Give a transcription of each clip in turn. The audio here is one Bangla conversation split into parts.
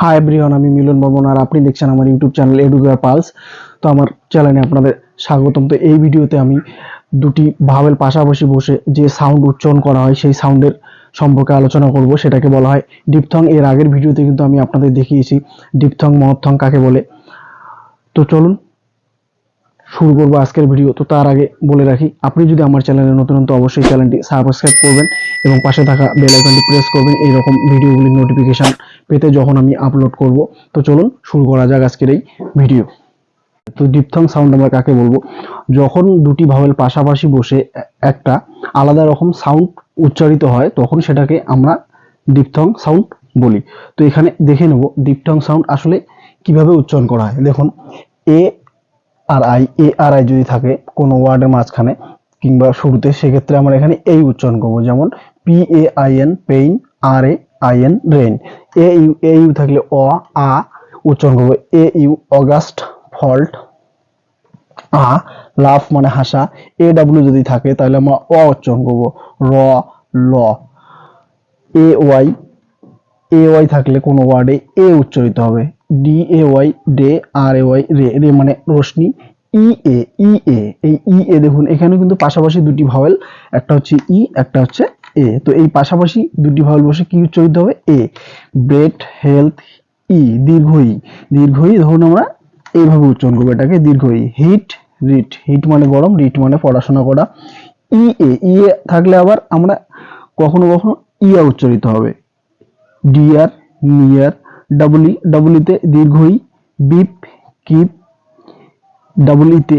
হাই এভরিওয়ান, আমি মিলন বর্মন আর আপনি দেখছেন আমার ইউটিউব চ্যানেল এডুকেয়ার পালস। তো আমার চ্যানেলে আপনাদের স্বাগতম। তো এই ভিডিওতে আমি দুটি ভাওয়েল পাশাপাশি বসে যে সাউন্ড উচ্চারণ করা হয় সেই সাউন্ডের সম্পর্কে আলোচনা করব। সেটাকে বলা হয় ডিপথং। এর আগের ভিডিওতে কিন্তু আমি আপনাদের দেখিয়েছি ডিপথং মহত্থং কাকে বলে। তো চলুন শুরু করবো আজকের ভিডিও। তো তার আগে বলে রাখি, আপনি যদি আমার চ্যানেলে নতুন তো অবশ্যই চ্যানেলটি সাবস্ক্রাইব করবেন এবং পাশে থাকা বেল আইকনটি প্রেস করবেন এইরকম ভিডিওগুলির নোটিফিকেশন পেতে যখন আমি আপলোড করব। তো চলুন শুরু করা যাক আজকের এই ভিডিও। তো ডিপথং সাউন্ড আমরা কাকে বলবো? যখন দুটি ভাওয়েল পাশাপাশি বসে একটা আলাদা রকম সাউন্ড উচ্চারিত হয় তখন সেটাকে আমরা ডিপথং সাউন্ড বলি। তো এখানে দেখে নেব ডিপথং সাউন্ড আসলে কিভাবে উচ্চারণ করা হয়। দেখুন, এ আর আই যদি থাকে কোনো ওয়ার্ডের মাঝখানে কিংবা শুরুতে, সেক্ষেত্রে আমরা এখানে এই উচ্চারণ করবো। যেমন PAIN pain, RAIN rain. A you থাকলে আ উচ্চারণ করবো। AU অগাস্ট ফল্ট, লাফ মানে হাসা। AW যদি থাকে তাহলে আমরা উচ্চারণ করবো। ল। এওয়াই থাকলে কোনো ওয়ার্ডে উচ্চারিত হবে। DAY ডে, RAY রে মানে রশ্মি। এই দেখুন এখানে কিন্তু পাশাপাশি দুটি ভাওয়েল, একটা হচ্ছে একটা হচ্ছে এ। তো এই পাশাপাশি দুটি ভাওয়েল বসে কি উচ্চারিত হবে? এ। ব্রেড, হেলথ, দীর্ঘ ই ধরুন আমরা এইভাবে উচ্চারণ করবো এটাকে দীর্ঘ ই। হিট মানে গরম, রিট মানে পড়াশোনা করা। এ থাকলে আবার আমরা কখনো কখনো ইয়া উচ্চারিত হবে। Deer, near. ডাবলিতে দীর্ঘ ই। Beep, keep. ইতে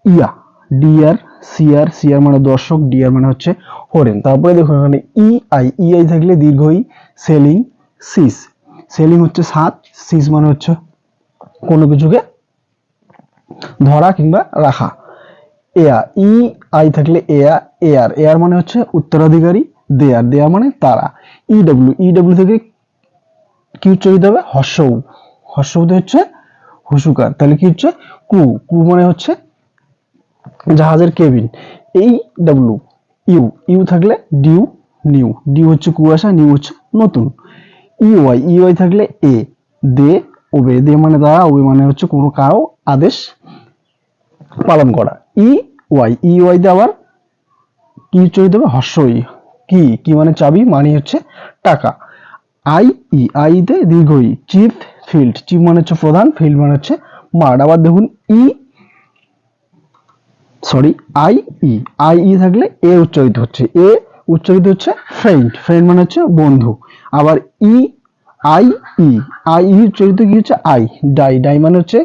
ইয়া। ডিয়ার, সিয়ার মানে দর্শক, ডিয়ার মানে হচ্ছে হরেন। তারপরে দেখুন এখানে ইআই থাকলে দীর্ঘ ই। সেলিং, সেলিং হচ্ছে সাত, সিজ মানে হচ্ছে কোনো কিছুকে ধরা কিংবা রাখা। আই থাকলে এয়ার মানে হচ্ছে উত্তরাধিকারী। দেয়ার মানে তারা। ইডব্লিউ থেকে কি উচ্চারিত হবে? হর্ষউতে হচ্ছে হুসুকার। তাহলে কি হচ্ছে? ক্রু মানে হচ্ছে জাহাজের কেবিন। ইউ থাকলে নিউ হচ্ছে কুয়াশা, নিউ হচ্ছে নতুন। ইওয়াই থাকলে ওবে মানে তারা, ওবে মানে হচ্ছে কোনো কারো আদেশ পালন করা। ইওয়াই তে আবার কি উচ্চারিত হবে? হর্ষই। কি মানে চাবি, মানে হচ্ছে টাকা। আই তে দীর্ঘ ই। চিফ মানে হচ্ছে প্রধান, ফিল্ড মানে হচ্ছে মাঠ। আবার দেখুন আই থাকলে উচ্চারিত হচ্ছে ফ্রেন্ড মানে হচ্ছে বন্ধু। আবার আই উচ্চারিত কি হচ্ছে? ডাই মানে হচ্ছে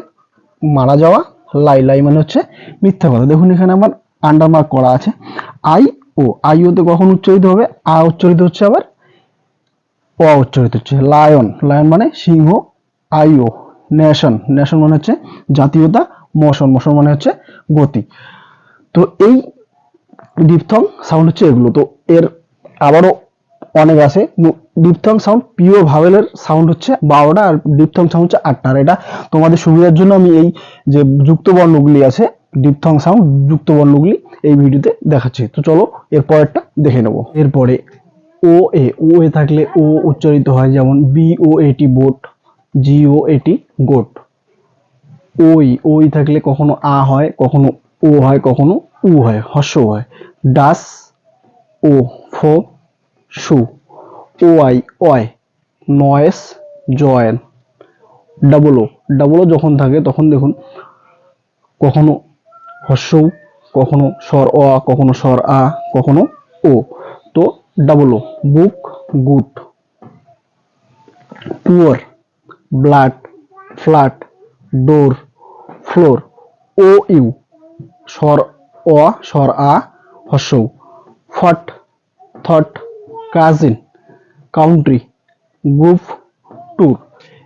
মারা যাওয়া। লাই মানে হচ্ছে মিথ্যা কথা। দেখুন এখানে আমার আন্ডারমার্ক করা আছে। আই তে কখন উচ্চারিত হবে? উচ্চারিত হচ্ছে আবার উচ্চারিত হচ্ছে। লায়ন মানে সিংহ। নেশন মানে হচ্ছে জাতীয়তা। মোশন মানে হচ্ছে গতি। তো এই ডিপথং সাউন্ড হচ্ছে এগুলো। তো এর আবারও অনেক আছে। ডিপথং সাউন্ড পিওর ভাওয়েলের সাউন্ড হচ্ছে 12টা আর ডিপথং সাউন্ড হচ্ছে 8টা। আর এটা তোমাদের সুবিধার জন্য আমি এই যে যুক্ত বর্ণগুলি আছে, ডিপথং সাউন্ড যুক্ত বর্ণগুলি এই ভিডিওতে দেখাচ্ছি। তো চলো এর পরেরটা দেখে নেব। এরপরে ও এ থাকলে ও উচ্চারিত হয়, যেমন BOAT বোট, GOAT গোট। ওই থাকলে কখনো হয়, কখনো ও হয়, কখনো উ হয়, হর্ষ হয়। Does, foe, shoe. Y noise, join. Double যখন থাকে তখন দেখুন কখনো হর্ষ, কখনো স্বর কখনো স্বর কখনো ও। তো book, good. Poor, blood, flat, door, floor. U স্বর স্বর হর্ষ। Fought, thought, cousin, country, group, tour.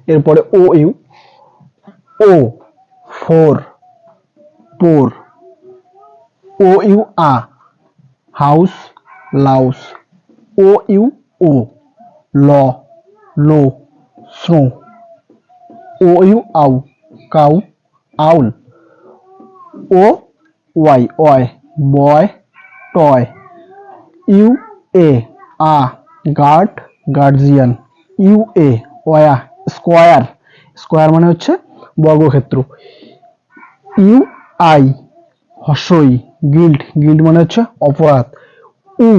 এরপরে U four, pour. U house, louse. U law, low, snow. U cow, owl. Y boy, toy. U guard, guardian. ওয়া, স্কোয়ার, স্কোয়ার মানে হচ্ছে বর্গক্ষেত্র। ইউ আই হর্ষই, গিল্ড, গিল্ড মানে হচ্ছে অপরাধ। উ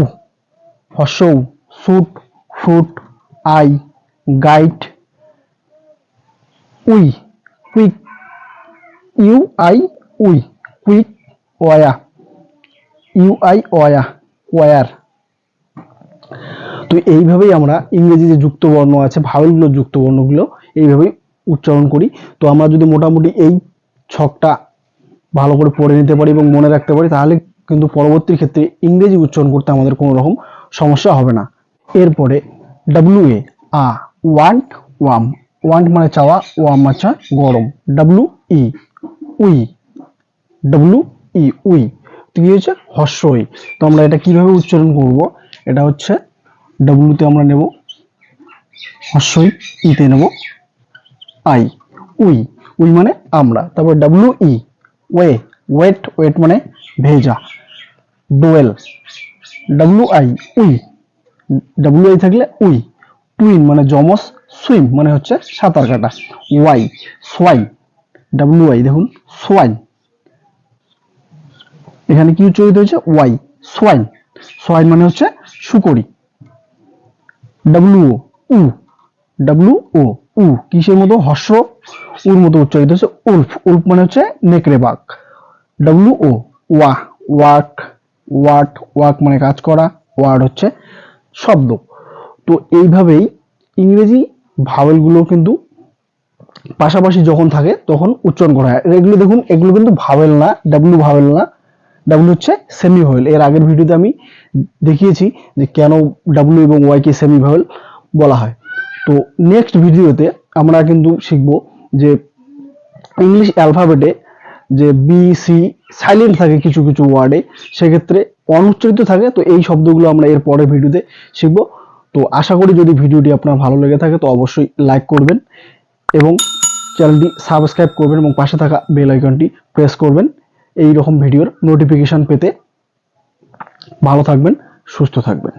হর্ষৌ, সুট, ফুট। I guide. উই কুইক, ইউ আই উই, কুইক। ওয়া, ইউ আই ওয়া, ওয়ার। তো এইভাবেই আমরা ইংরেজি যে যুক্ত বর্ণ আছে, ভাওয়েলগুলো যুক্ত বর্ণগুলো এইভাবেই উচ্চারণ করি। তো আমরা যদি মোটামুটি এই ছকটা ভালো করে পড়ে নিতে পারি এবং মনে রাখতে পারি, তাহলে কিন্তু পরবর্তী ক্ষেত্রে ইংরেজি উচ্চারণ করতে আমাদের কোনো রকম সমস্যা হবে না। এরপরে W A, a, want, warm. Want মানে চাওয়া, ওয়াম মানে গরম। W E, we, W E, we. তো কি হচ্ছে হর্ষই। তো আমরা এটা কিভাবে উচ্চারণ করব, এটা হচ্ছে ডাব্লিউতে আমরা নেব হর্ষই, ইতে নেব আই, উই, উই মানে আমরা। তারপর W E, way, wet, wet মানে ভেজা। ডোয়েল, ডাব্লিউ আই, উই, ডাব্লিউ আই থাকলে উই। টুইন মানে যমজ। সুইম মানে হচ্ছে সাঁতার কাটা। ওয়াই, সোয়াইন, ডাব্লিউ আই দেখুন সোয়াইন, এখানে কি উচ্চারিত হয়েছে ওয়াই, সোয়াইন। সোয়াইন মানে হচ্ছে শুকরি। ডাব্লিউ ও, উ, ডাব্লিউ ও, উ কিসের মতো, হর্ষ উর মতো উচ্চারিত হচ্ছে উল্ফ। উল্ফ মানে হচ্ছে নেকড়ে বাঘ। ডাব্লিউ ও, ওয়া, ওয়ার্ক, ওয়াট, ওয়ার্ক মানে কাজ করা, ওয়ার্ড হচ্ছে শব্দ। তো এইভাবেই ইংরেজি ভাওয়েলগুলো কিন্তু পাশাপাশি যখন থাকে তখন উচ্চারণ করা হয়। এগুলো দেখুন, এগুলো কিন্তু ভাওয়েল না, ডাব্লিউ ভাওয়েল না, ডাব্লিউ হচ্ছে সেমি ভাওয়েল। এর আগের ভিডিওতে আমি দেখিয়েছি যে কেন ডাব্লিউ এবং ওয়াই কে সেমি ভাওয়েল বলা হয়। তো নেক্সট ভিডিওতে আমরা কিন্তু শিখব যে ইংলিশ অ্যালফাবেটে যে বি সি সাইলেন্ট থাকে কিছু কিছু ওয়ার্ডে, সেক্ষেত্রে অনুচ্চারিত থাকে। তো এই শব্দগুলো আমরা এর পরের ভিডিওতে শিখব। তো আশা করি যদি ভিডিওটি আপনার ভালো লেগে থাকে তো অবশ্যই লাইক করবেন এবং চ্যানেলটি সাবস্ক্রাইব করবেন এবং পাশে থাকা বেল আইকনটি প্রেস করবেন এই রকম ভিডিওর নোটিফিকেশন পেতে। ভালো থাকবেন, সুস্থ থাকবেন।